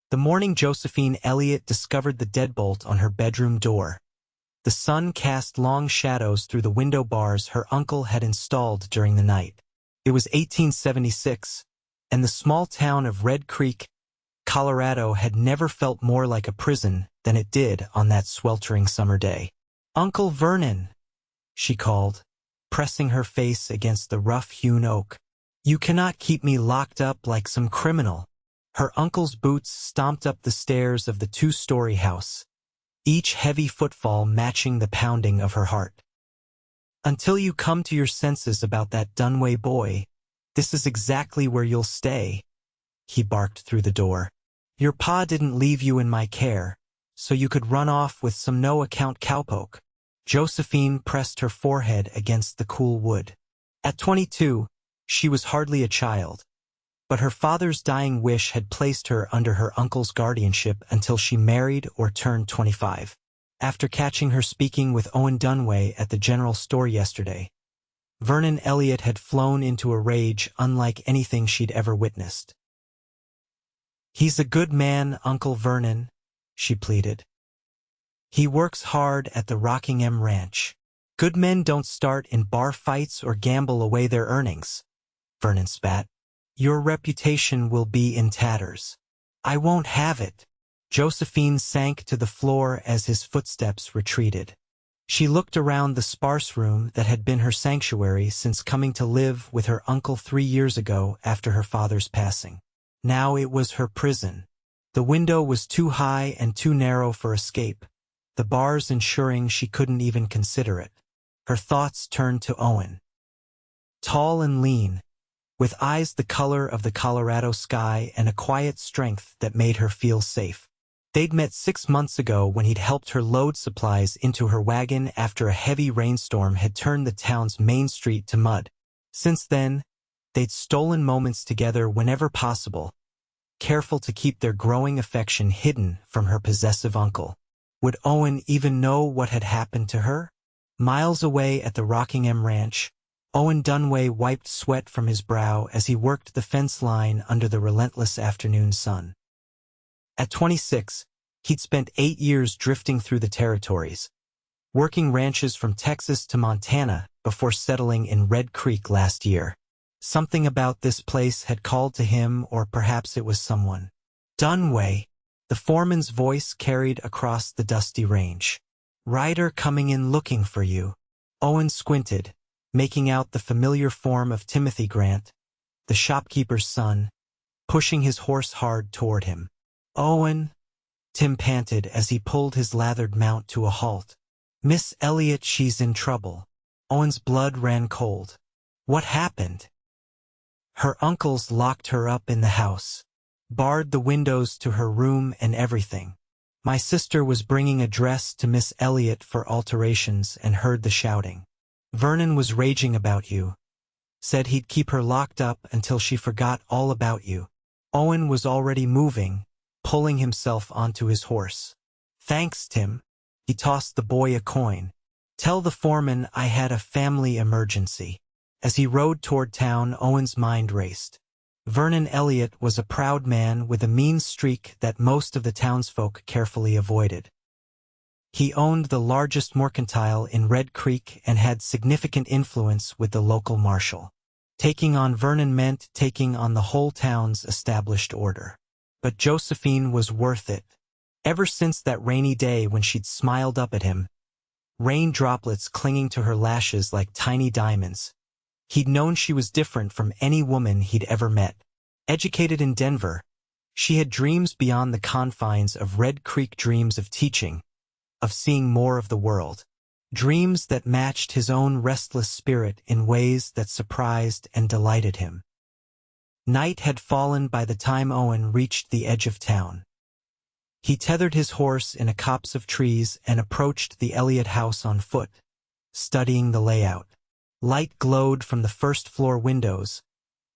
The morning Josephine Elliott discovered the deadbolt on her bedroom door. The sun cast long shadows through the window bars her uncle had installed during the night. It was 1876, and the small town of Red Creek, Colorado had never felt more like a prison than it did on that sweltering summer day. "Uncle Vernon," she called, pressing her face against the rough-hewn oak. "You cannot keep me locked up like some criminal." Her uncle's boots stomped up the stairs of the two-story house, each heavy footfall matching the pounding of her heart. "Until you come to your senses about that Dunway boy, this is exactly where you'll stay," he barked through the door. "Your pa didn't leave you in my care, so you could run off with some no-account cowpoke." Josephine pressed her forehead against the cool wood. At 22, she was hardly a child, but her father's dying wish had placed her under her uncle's guardianship until she married or turned 25. After catching her speaking with Owen Dunway at the general store yesterday, Vernon Elliott had flown into a rage unlike anything she'd ever witnessed. "He's a good man, Uncle Vernon," she pleaded. "He works hard at the Rockingham Ranch. Good men don't start in bar fights or gamble away their earnings." Vernon spat. "Your reputation will be in tatters." "I won't have it." Josephine sank to the floor as his footsteps retreated. She looked around the sparse room that had been her sanctuary since coming to live with her uncle 3 years ago after her father's passing. Now it was her prison. The window was too high and too narrow for escape, the bars ensuring she couldn't even consider it. Her thoughts turned to Owen. Tall and lean, with eyes the color of the Colorado sky and a quiet strength that made her feel safe. They'd met 6 months ago when he'd helped her load supplies into her wagon after a heavy rainstorm had turned the town's main street to mud. Since then, they'd stolen moments together whenever possible, careful to keep their growing affection hidden from her possessive uncle. Would Owen even know what had happened to her? Miles away at the Rockingham Ranch, Owen Dunway wiped sweat from his brow as he worked the fence line under the relentless afternoon sun. At 26, he'd spent 8 years drifting through the territories, working ranches from Texas to Montana before settling in Red Creek last year. Something about this place had called to him, or perhaps it was someone. "Dunway," the foreman's voice carried across the dusty range. "Rider coming in looking for you." Owen squinted, making out the familiar form of Timothy Grant, the shopkeeper's son, pushing his horse hard toward him. "Owen," Tim panted as he pulled his lathered mount to a halt. "Miss Elliott, she's in trouble." Owen's blood ran cold. What happened? Her uncles locked her up in the house, barred the windows to her room and everything. My sister was bringing a dress to Miss Elliott for alterations and heard the shouting. Vernon was raging about you. Said he'd keep her locked up until she forgot all about you. Owen was already moving, pulling himself onto his horse. "Thanks, Tim." He tossed the boy a coin. "Tell the foreman I had a family emergency." As he rode toward town, Owen's mind raced. Vernon Elliott was a proud man with a mean streak that most of the townsfolk carefully avoided. He owned the largest mercantile in Red Creek and had significant influence with the local marshal. Taking on Vernon meant taking on the whole town's established order. But Josephine was worth it. Ever since that rainy day when she'd smiled up at him, rain droplets clinging to her lashes like tiny diamonds, he'd known she was different from any woman he'd ever met. Educated in Denver, she had dreams beyond the confines of Red Creek, dreams of teaching, of seeing more of the world, dreams that matched his own restless spirit in ways that surprised and delighted him. Night had fallen by the time Owen reached the edge of town. He tethered his horse in a copse of trees and approached the Elliott house on foot, studying the layout. Light glowed from the first-floor windows,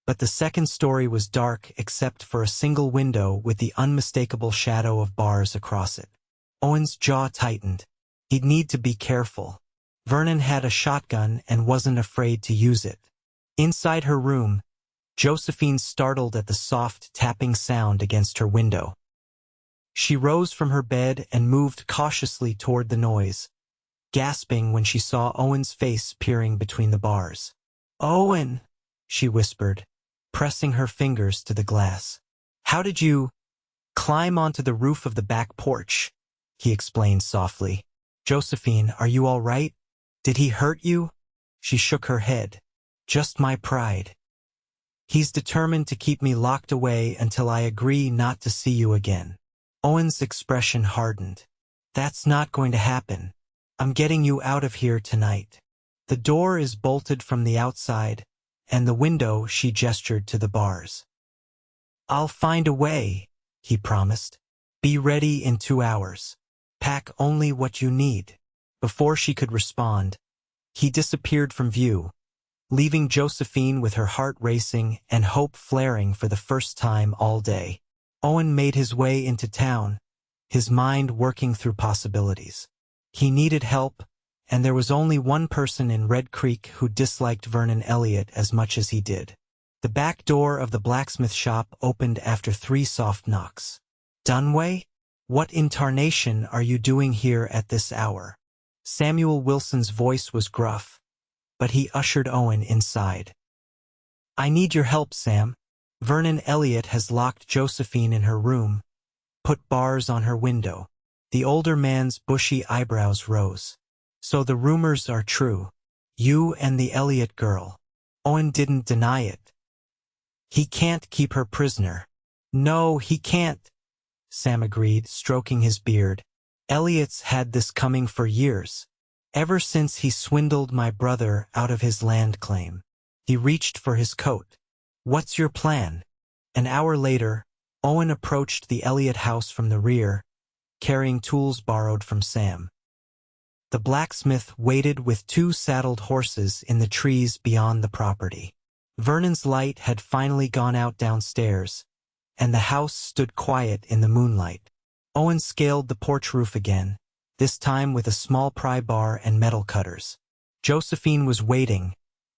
but the second story was dark except for a single window with the unmistakable shadow of bars across it. Owen's jaw tightened. He'd need to be careful. Vernon had a shotgun and wasn't afraid to use it. Inside her room, Josephine startled at the soft tapping sound against her window. She rose from her bed and moved cautiously toward the noise, gasping when she saw Owen's face peering between the bars. "Owen," she whispered, pressing her fingers to the glass. "How did you climb onto the roof of the back porch?" he explained softly. "Josephine, are you all right? Did he hurt you?" She shook her head. "Just my pride. He's determined to keep me locked away until I agree not to see you again." Owen's expression hardened. "That's not going to happen. I'm getting you out of here tonight. The door is bolted from the outside, and the window," she gestured to the bars. "I'll find a way," he promised. "Be ready in 2 hours. Pack only what you need." Before she could respond, he disappeared from view, leaving Josephine with her heart racing and hope flaring for the first time all day. Owen made his way into town, his mind working through possibilities. He needed help, and there was only one person in Red Creek who disliked Vernon Elliott as much as he did. The back door of the blacksmith shop opened after 3 soft knocks. "Dunway? What in tarnation are you doing here at this hour?" Samuel Wilson's voice was gruff, but he ushered Owen inside. "I need your help, Sam. Vernon Elliott has locked Josephine in her room, put bars on her window." The older man's bushy eyebrows rose. "So the rumors are true. You and the Elliott girl." Owen didn't deny it. "He can't keep her prisoner." "No, he can't," Sam agreed, stroking his beard. "Elliott's had this coming for years, ever since he swindled my brother out of his land claim." He reached for his coat. "What's your plan?" An hour later, Owen approached the Elliott house from the rear, carrying tools borrowed from Sam. The blacksmith waited with 2 saddled horses in the trees beyond the property. Vernon's light had finally gone out downstairs, and the house stood quiet in the moonlight. Owen scaled the porch roof again, this time with a small pry bar and metal cutters. Josephine was waiting,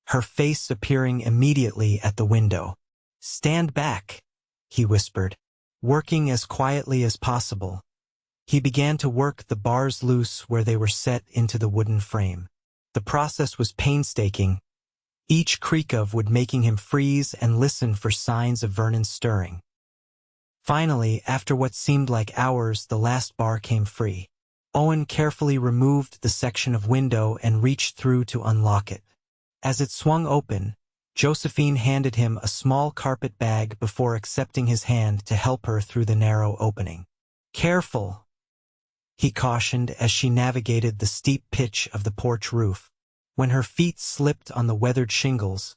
her face appearing immediately at the window. "Stand back," he whispered, working as quietly as possible. He began to work the bars loose where they were set into the wooden frame. The process was painstaking, each creak of wood making him freeze and listen for signs of Vernon's stirring. Finally, after what seemed like hours, the last bar came free. Owen carefully removed the section of window and reached through to unlock it. As it swung open, Josephine handed him a small carpet bag before accepting his hand to help her through the narrow opening. "Careful," he cautioned as she navigated the steep pitch of the porch roof. When her feet slipped on the weathered shingles,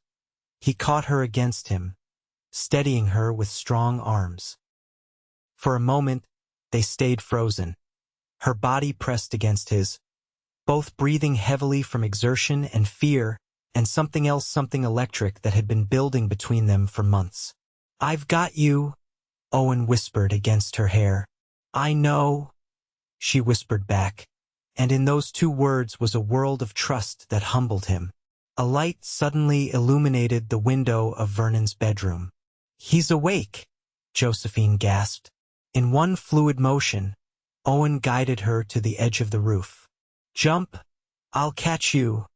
he caught her against him, steadying her with strong arms. For a moment, they stayed frozen, her body pressed against his, both breathing heavily from exertion and fear and something else, something electric that had been building between them for months. "I've got you," Owen whispered against her hair. "I know," she whispered back, and in those 2 words was a world of trust that humbled him. A light suddenly illuminated the window of Vernon's bedroom. "He's awake," Josephine gasped. In one fluid motion, Owen guided her to the edge of the roof. "Jump, I'll catch you,"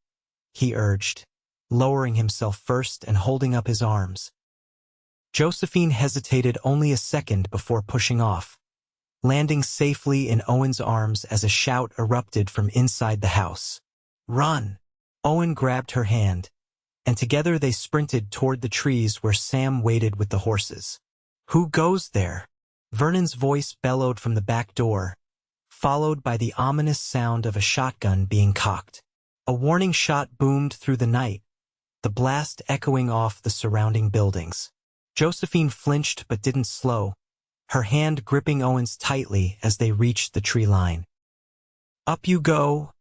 he urged, lowering himself first and holding up his arms. Josephine hesitated only a second before pushing off, landing safely in Owen's arms as a shout erupted from inside the house. "Run!" Owen grabbed her hand, and together they sprinted toward the trees where Sam waited with the horses. "Who goes there?" Vernon's voice bellowed from the back door, followed by the ominous sound of a shotgun being cocked. A warning shot boomed through the night, the blast echoing off the surrounding buildings. Josephine flinched but didn't slow, her hand gripping Owen's tightly as they reached the tree line. "Up you go."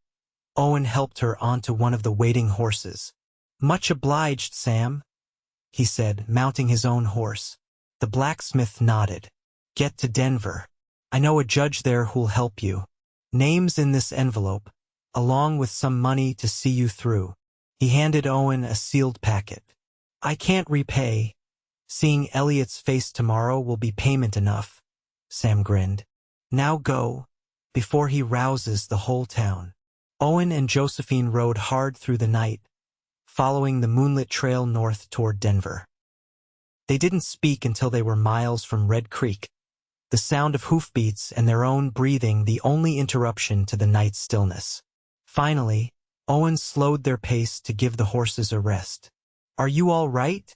Owen helped her onto one of the waiting horses. "Much obliged, Sam," he said, mounting his own horse. The blacksmith nodded. "Get to Denver. I know a judge there who'll help you. Name's in this envelope, along with some money to see you through." He handed Owen a sealed packet. "I can't repay. Seeing Elliott's face tomorrow will be payment enough," Sam grinned. Now go, before he rouses the whole town. Owen and Josephine rode hard through the night, following the moonlit trail north toward Denver. They didn't speak until they were miles from Red Creek, the sound of hoofbeats and their own breathing the only interruption to the night's stillness. Finally, Owen slowed their pace to give the horses a rest. "Are you all right?"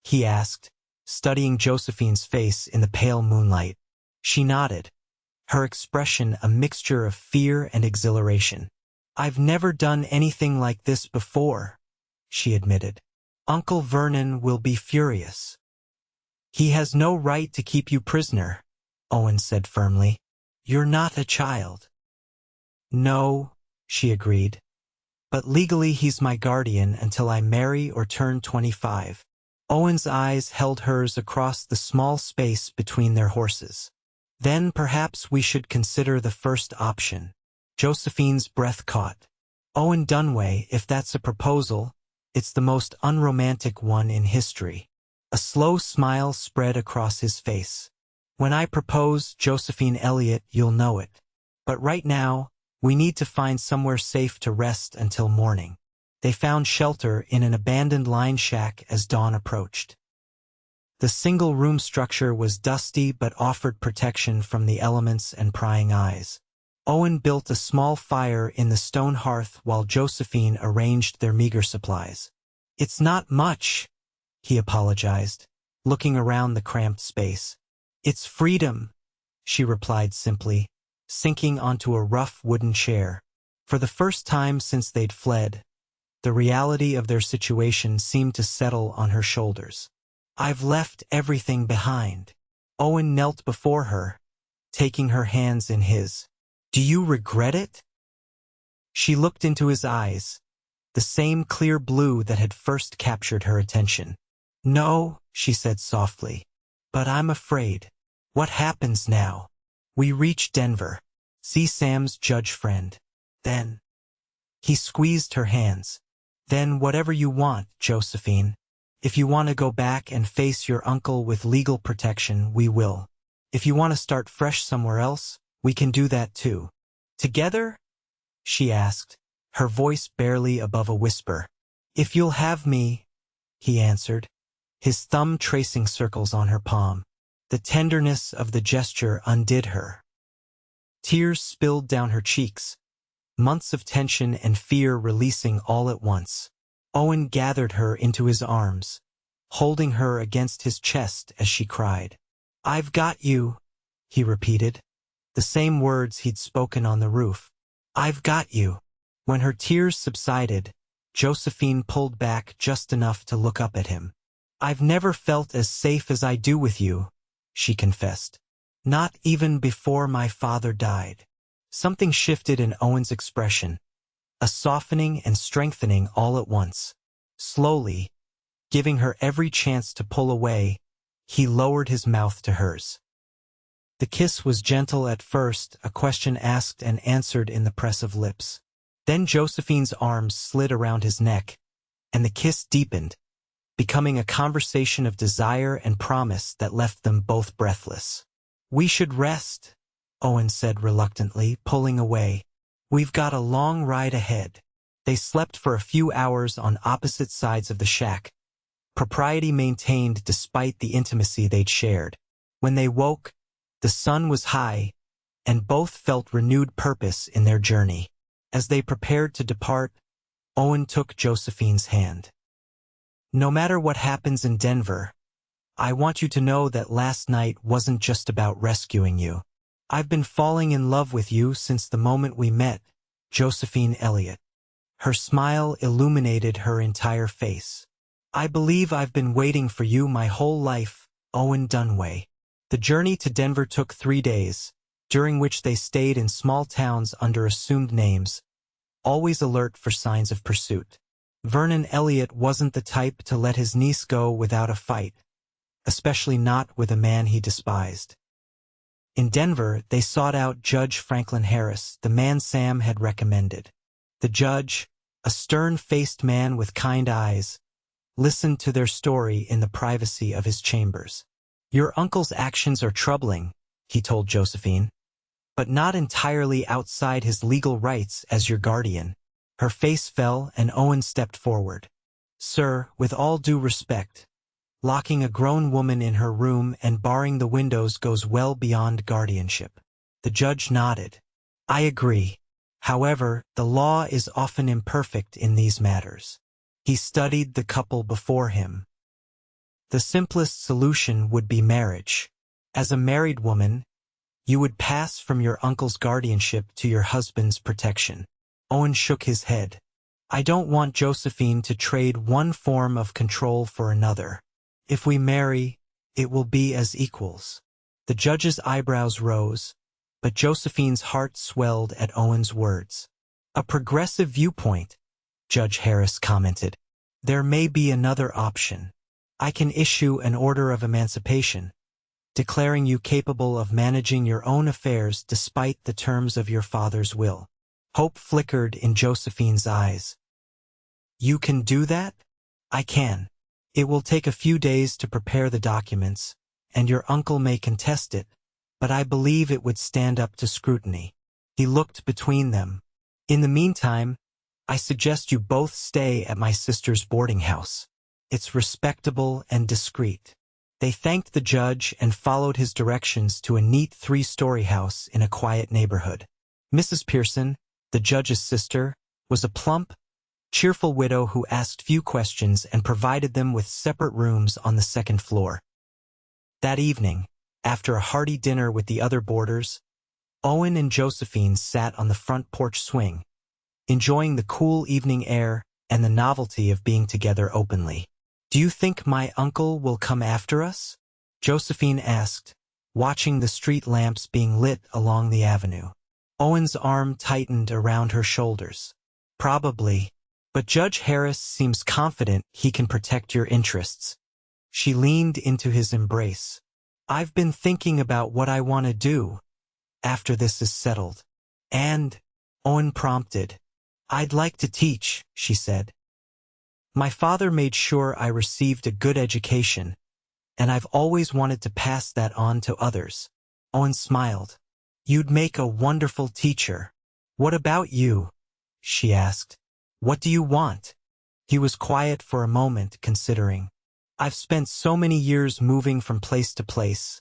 he asked, studying Josephine's face in the pale moonlight. She nodded, her expression a mixture of fear and exhilaration. "I've never done anything like this before," she admitted. "Uncle Vernon will be furious." "He has no right to keep you prisoner," Owen said firmly. "You're not a child." "No," she agreed. "But legally he's my guardian until I marry or turn 25. Owen's eyes held hers across the small space between their horses. "Then perhaps we should consider the first option." Josephine's breath caught. "Owen Dunway, if that's a proposal, it's the most unromantic one in history." A slow smile spread across his face. "When I propose, Josephine Elliott, you'll know it. But right now, we need to find somewhere safe to rest until morning." They found shelter in an abandoned line shack as dawn approached. The single-room structure was dusty but offered protection from the elements and prying eyes. Owen built a small fire in the stone hearth while Josephine arranged their meager supplies. "It's not much," he apologized, looking around the cramped space. "It's freedom," she replied simply, sinking onto a rough wooden chair. For the first time since they'd fled, the reality of their situation seemed to settle on her shoulders. "I've left everything behind." Owen knelt before her, taking her hands in his. "Do you regret it?" She looked into his eyes, the same clear blue that had first captured her attention. "No," she said softly, "but I'm afraid." "What happens now?" "We reach Denver. See Sam's judge friend. Then—" He squeezed her hands. "Then whatever you want, Josephine. If you want to go back and face your uncle with legal protection, we will. If you want to start fresh somewhere else, we can do that too." "Together?" she asked, her voice barely above a whisper. "If you'll have me," he answered, his thumb tracing circles on her palm. The tenderness of the gesture undid her. Tears spilled down her cheeks, months of tension and fear releasing all at once. Owen gathered her into his arms, holding her against his chest as she cried. "I've got you," he repeated, the same words he'd spoken on the roof. "I've got you." When her tears subsided, Josephine pulled back just enough to look up at him. "I've never felt as safe as I do with you," she confessed. "Not even before my father died." Something shifted in Owen's expression, a softening and strengthening all at once. Slowly, giving her every chance to pull away, he lowered his mouth to hers. The kiss was gentle at first, a question asked and answered in the press of lips. Then Josephine's arms slid around his neck, and the kiss deepened, becoming a conversation of desire and promise that left them both breathless. "We should rest," Owen said reluctantly, pulling away. "We've got a long ride ahead." They slept for a few hours on opposite sides of the shack, propriety maintained despite the intimacy they'd shared. When they woke, the sun was high, and both felt renewed purpose in their journey. As they prepared to depart, Owen took Josephine's hand. "No matter what happens in Denver, I want you to know that last night wasn't just about rescuing you. I've been falling in love with you since the moment we met, Josephine Elliott." Her smile illuminated her entire face. "I believe I've been waiting for you my whole life, Owen Dunway." The journey to Denver took 3 days, during which they stayed in small towns under assumed names, always alert for signs of pursuit. Vernon Elliott wasn't the type to let his niece go without a fight, especially not with a man he despised. In Denver, they sought out Judge Franklin Harris, the man Sam had recommended. The judge, a stern-faced man with kind eyes, listened to their story in the privacy of his chambers. "Your uncle's actions are troubling," he told Josephine. but not entirely outside his legal rights as your guardian. Her face fell and Owen stepped forward. Sir, with all due respect, locking a grown woman in her room and barring the windows goes well beyond guardianship. The judge nodded. I agree. However, the law is often imperfect in these matters. He studied the couple before him. The simplest solution would be marriage. As a married woman, you would pass from your uncle's guardianship to your husband's protection. Owen shook his head. I don't want Josephine to trade one form of control for another. If we marry, it will be as equals. The judge's eyebrows rose, but Josephine's heart swelled at Owen's words. A progressive viewpoint, Judge Harris commented. There may be another option. I can issue an order of emancipation, declaring you capable of managing your own affairs despite the terms of your father's will. Hope flickered in Josephine's eyes. You can do that? I can. It will take a few days to prepare the documents, and your uncle may contest it, but I believe it would stand up to scrutiny. He looked between them. In the meantime, I suggest you both stay at my sister's boarding house. It's respectable and discreet. They thanked the judge and followed his directions to a neat 3-story house in a quiet neighborhood. Mrs. Pearson, the judge's sister, was a plump, cheerful widow who asked few questions and provided them with separate rooms on the second floor. That evening, after a hearty dinner with the other boarders, Owen and Josephine sat on the front porch swing, enjoying the cool evening air and the novelty of being together openly. Do you think my uncle will come after us? Josephine asked, watching the street lamps being lit along the avenue. Owen's arm tightened around her shoulders. Probably, but Judge Harris seems confident he can protect your interests. She leaned into his embrace. I've been thinking about what I want to do after this is settled. And, Owen prompted, I'd like to teach, she said. My father made sure I received a good education, and I've always wanted to pass that on to others. Owen smiled. You'd make a wonderful teacher. What about you? She asked. What do you want? He was quiet for a moment, considering. I've spent so many years moving from place to place.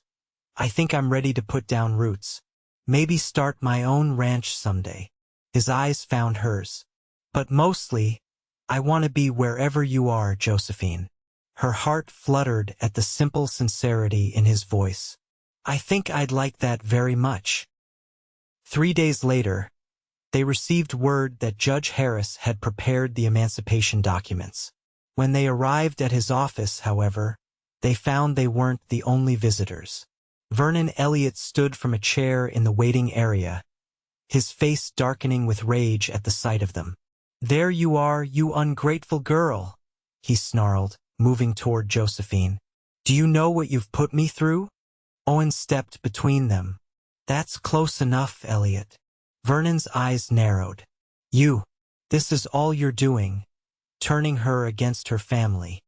I think I'm ready to put down roots. Maybe start my own ranch someday. His eyes found hers. But mostly, I want to be wherever you are, Josephine. Her heart fluttered at the simple sincerity in his voice. I think I'd like that very much. 3 days later, they received word that Judge Harris had prepared the emancipation documents. When they arrived at his office, however, they found they weren't the only visitors. Vernon Elliott stood from a chair in the waiting area, his face darkening with rage at the sight of them. There you are, you ungrateful girl, he snarled, moving toward Josephine. Do you know what you've put me through? Owen stepped between them. That's close enough, Elliott. Vernon's eyes narrowed. This is all you're doing, turning her against her family.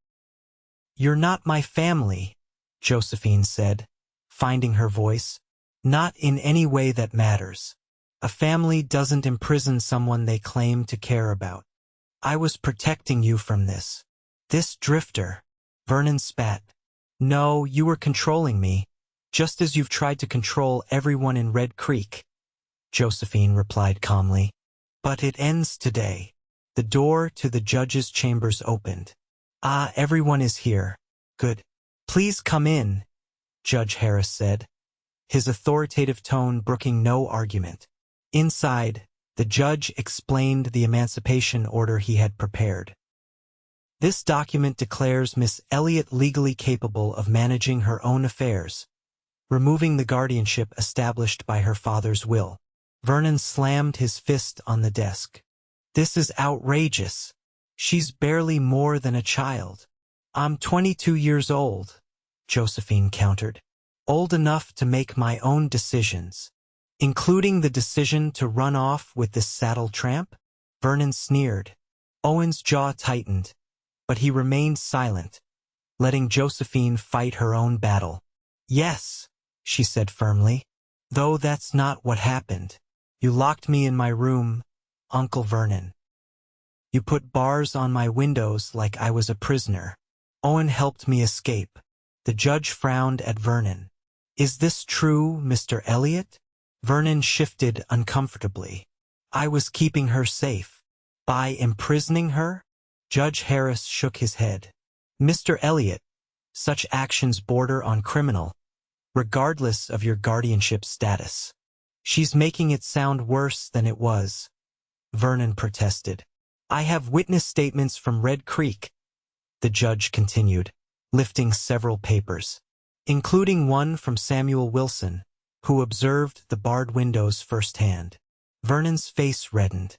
You're not my family, Josephine said, finding her voice. Not in any way that matters. A family doesn't imprison someone they claim to care about. I was protecting you from this. This drifter. Vernon spat. No, you were controlling me, just as you've tried to control everyone in Red Creek, Josephine replied calmly. But it ends today. The door to the judge's chambers opened. Ah, everyone is here. Good. Please come in, Judge Harris said, his authoritative tone brooking no argument. Inside, the judge explained the emancipation order he had prepared. This document declares Miss Elliott legally capable of managing her own affairs, removing the guardianship established by her father's will. Vernon slammed his fist on the desk. This is outrageous. She's barely more than a child. I'm 22 years old, Josephine countered. Old enough to make my own decisions. Including the decision to run off with this saddle tramp? Vernon sneered. Owen's jaw tightened, but he remained silent, letting Josephine fight her own battle. Yes, she said firmly. Though that's not what happened. You locked me in my room, Uncle Vernon. You put bars on my windows like I was a prisoner. Owen helped me escape. The judge frowned at Vernon. Is this true, Mr. Elliott? Vernon shifted uncomfortably. I was keeping her safe. By imprisoning her? Judge Harris shook his head. Mr. Elliott, such actions border on criminal, regardless of your guardianship status. She's making it sound worse than it was, Vernon protested. I have witness statements from Red Creek, the judge continued, lifting several papers, including one from Samuel Wilson, who observed the barred windows firsthand. Vernon's face reddened.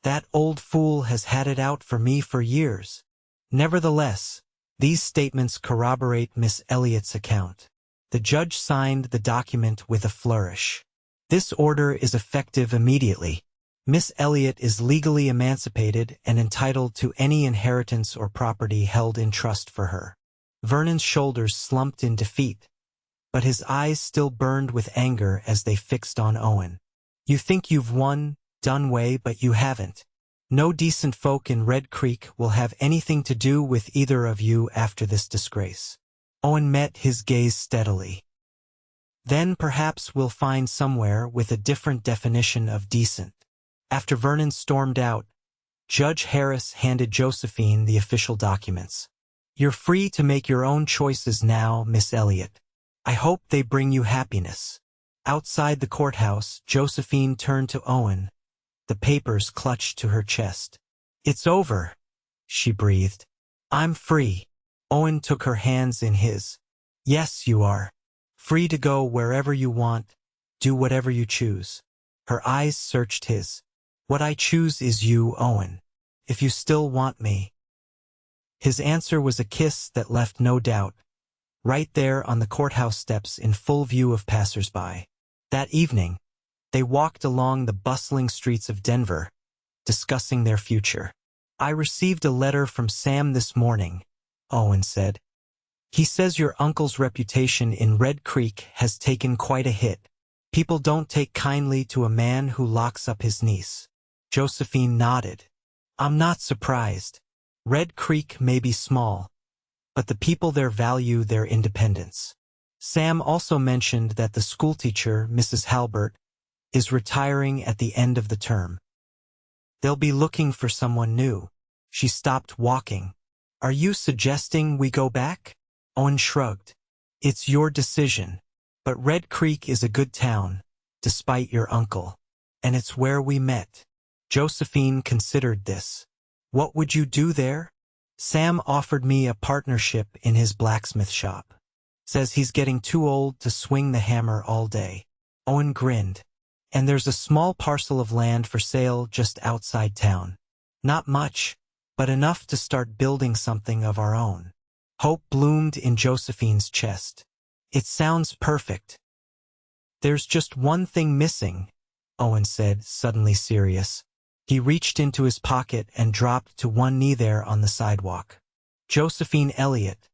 That old fool has had it out for me for years. Nevertheless, these statements corroborate Miss Elliott's account. The judge signed the document with a flourish. This order is effective immediately. Miss Elliott is legally emancipated and entitled to any inheritance or property held in trust for her. Vernon's shoulders slumped in defeat, but his eyes still burned with anger as they fixed on Owen. You think you've won, Dunway, but you haven't. No decent folk in Red Creek will have anything to do with either of you after this disgrace. Owen met his gaze steadily. Then perhaps we'll find somewhere with a different definition of decent. After Vernon stormed out, Judge Harris handed Josephine the official documents. You're free to make your own choices now, Miss Elliott. I hope they bring you happiness. Outside the courthouse, Josephine turned to Owen, the papers clutched to her chest. It's over, she breathed. I'm free. Owen took her hands in his. Yes, you are. Free to go wherever you want, do whatever you choose. Her eyes searched his. What I choose is you, Owen. If you still want me. His answer was a kiss that left no doubt, right there on the courthouse steps in full view of passers-by. That evening, they walked along the bustling streets of Denver, discussing their future. I received a letter from Sam this morning, Owen said. He says your uncle's reputation in Red Creek has taken quite a hit. People don't take kindly to a man who locks up his niece. Josephine nodded. I'm not surprised. Red Creek may be small, but the people there value their independence. Sam also mentioned that the schoolteacher, Mrs. Halbert, is retiring at the end of the term. They'll be looking for someone new. She stopped walking. Are you suggesting we go back? Owen shrugged. It's your decision, but Red Creek is a good town, despite your uncle, and it's where we met. Josephine considered this. What would you do there? Sam offered me a partnership in his blacksmith shop. Says he's getting too old to swing the hammer all day. Owen grinned. And there's a small parcel of land for sale just outside town. Not much, but enough to start building something of our own. Hope bloomed in Josephine's chest. It sounds perfect. There's just one thing missing, Owen said, suddenly serious. He reached into his pocket and dropped to one knee there on the sidewalk. Josephine Elliott,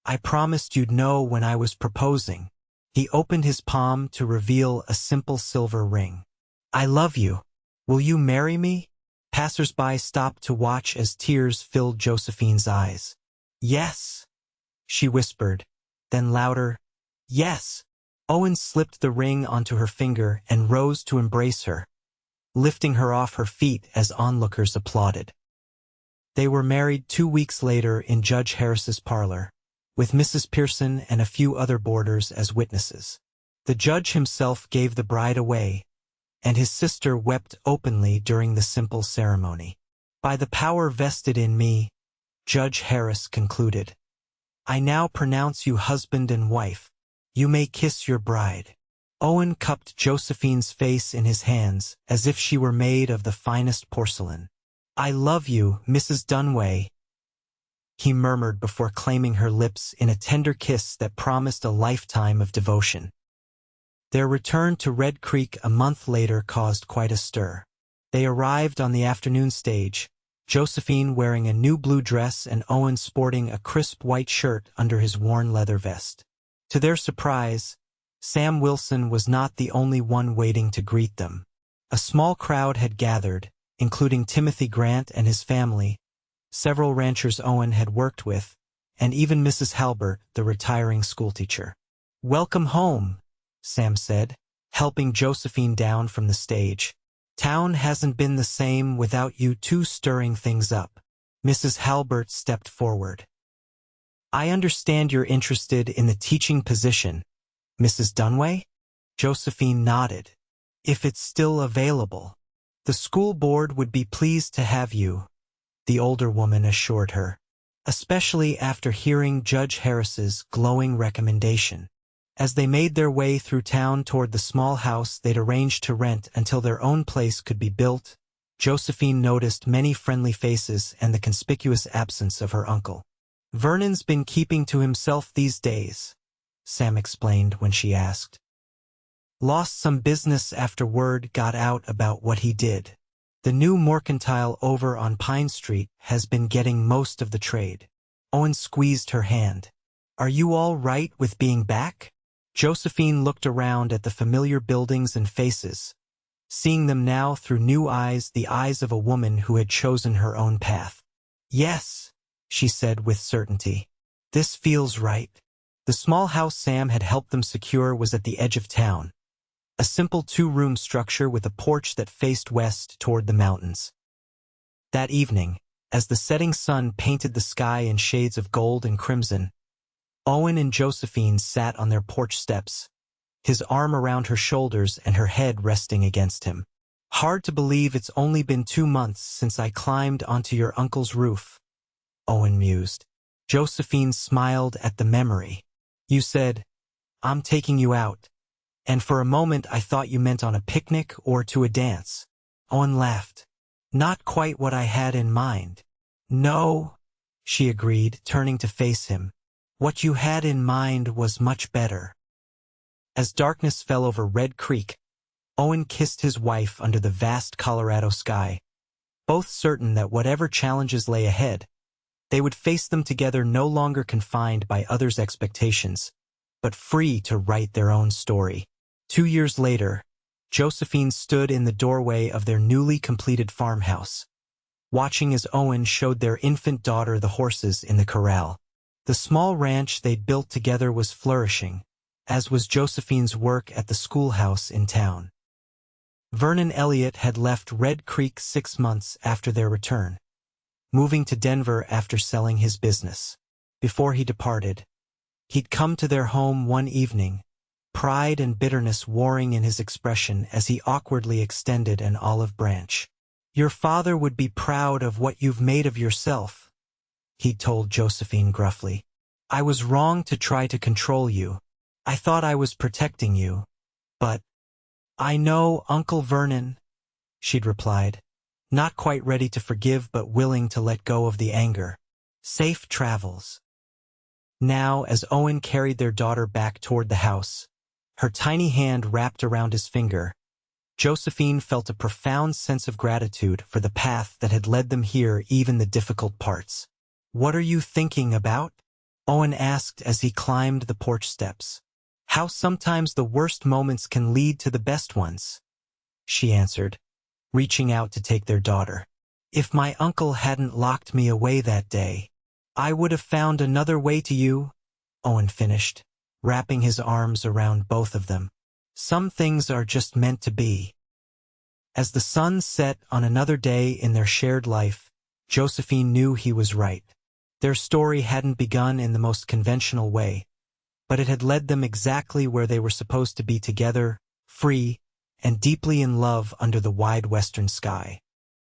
I promised you'd know when I was proposing. He opened his palm to reveal a simple silver ring. I love you. Will you marry me? Passers-by stopped to watch as tears filled Josephine's eyes. Yes, she whispered, then louder, yes. Owen slipped the ring onto her finger and rose to embrace her, lifting her off her feet as onlookers applauded. They were married 2 weeks later in Judge Harris's parlor, with Mrs. Pearson and a few other boarders as witnesses. The judge himself gave the bride away, and his sister wept openly during the simple ceremony. By the power vested in me, Judge Harris concluded, I now pronounce you husband and wife. You may kiss your bride. Owen cupped Josephine's face in his hands as if she were made of the finest porcelain. I love you, Mrs. Dunway, he murmured before claiming her lips in a tender kiss that promised a lifetime of devotion. Their return to Red Creek a month later caused quite a stir. They arrived on the afternoon stage, Josephine wearing a new blue dress and Owen sporting a crisp white shirt under his worn leather vest. To their surprise, Sam Wilson was not the only one waiting to greet them. A small crowd had gathered, including Timothy Grant and his family, several ranchers Owen had worked with, and even Mrs. Halbert, the retiring schoolteacher. "Welcome home," Sam said, helping Josephine down from the stage. "Town hasn't been the same without you two stirring things up." Mrs. Halbert stepped forward. "I understand you're interested in the teaching position, Mrs. Dunway?" Josephine nodded. "If it's still available. The school board would be pleased to have you," the older woman assured her, especially after hearing Judge Harris's glowing recommendation. As they made their way through town toward the small house they'd arranged to rent until their own place could be built, Josephine noticed many friendly faces and the conspicuous absence of her uncle. "Vernon's been keeping to himself these days," Sam explained when she asked. "Lost some business after word got out about what he did. The new mercantile over on Pine Street has been getting most of the trade." Owen squeezed her hand. "Are you all right with being back?" Josephine looked around at the familiar buildings and faces, seeing them now through new eyes, the eyes of a woman who had chosen her own path. "Yes," she said with certainty. "This feels right." The small house Sam had helped them secure was at the edge of town, a simple two-room structure with a porch that faced west toward the mountains. That evening, as the setting sun painted the sky in shades of gold and crimson, Owen and Josephine sat on their porch steps, his arm around her shoulders and her head resting against him. "Hard to believe it's only been 2 months since I climbed onto your uncle's roof," Owen mused. Josephine smiled at the memory. "You said, 'I'm taking you out,' and for a moment I thought you meant on a picnic or to a dance." Owen laughed. "Not quite what I had in mind." "No," she agreed, turning to face him. "What you had in mind was much better." As darkness fell over Red Creek, Owen kissed his wife under the vast Colorado sky, both certain that whatever challenges lay ahead, they would face them together, no longer confined by others' expectations, but free to write their own story. 2 years later, Josephine stood in the doorway of their newly completed farmhouse, watching as Owen showed their infant daughter the horses in the corral. The small ranch they'd built together was flourishing, as was Josephine's work at the schoolhouse in town. Vernon Elliott had left Red Creek 6 months after their return, moving to Denver after selling his business. Before he departed, he'd come to their home one evening, pride and bitterness warring in his expression as he awkwardly extended an olive branch. "Your father would be proud of what you've made of yourself," he told Josephine gruffly. "I was wrong to try to control you. I thought I was protecting you. But—" "I know, Uncle Vernon," she'd replied, not quite ready to forgive but willing to let go of the anger. "Safe travels." Now, as Owen carried their daughter back toward the house, her tiny hand wrapped around his finger, Josephine felt a profound sense of gratitude for the path that had led them here, even the difficult parts. "What are you thinking about?" Owen asked as he climbed the porch steps. "How sometimes the worst moments can lead to the best ones," she answered, reaching out to take their daughter. "If my uncle hadn't locked me away that day, I would have found another way to you," Owen finished, wrapping his arms around both of them. "Some things are just meant to be." As the sun set on another day in their shared life, Josephine knew he was right. Their story hadn't begun in the most conventional way, but it had led them exactly where they were supposed to be, together, free, and deeply in love under the wide western sky.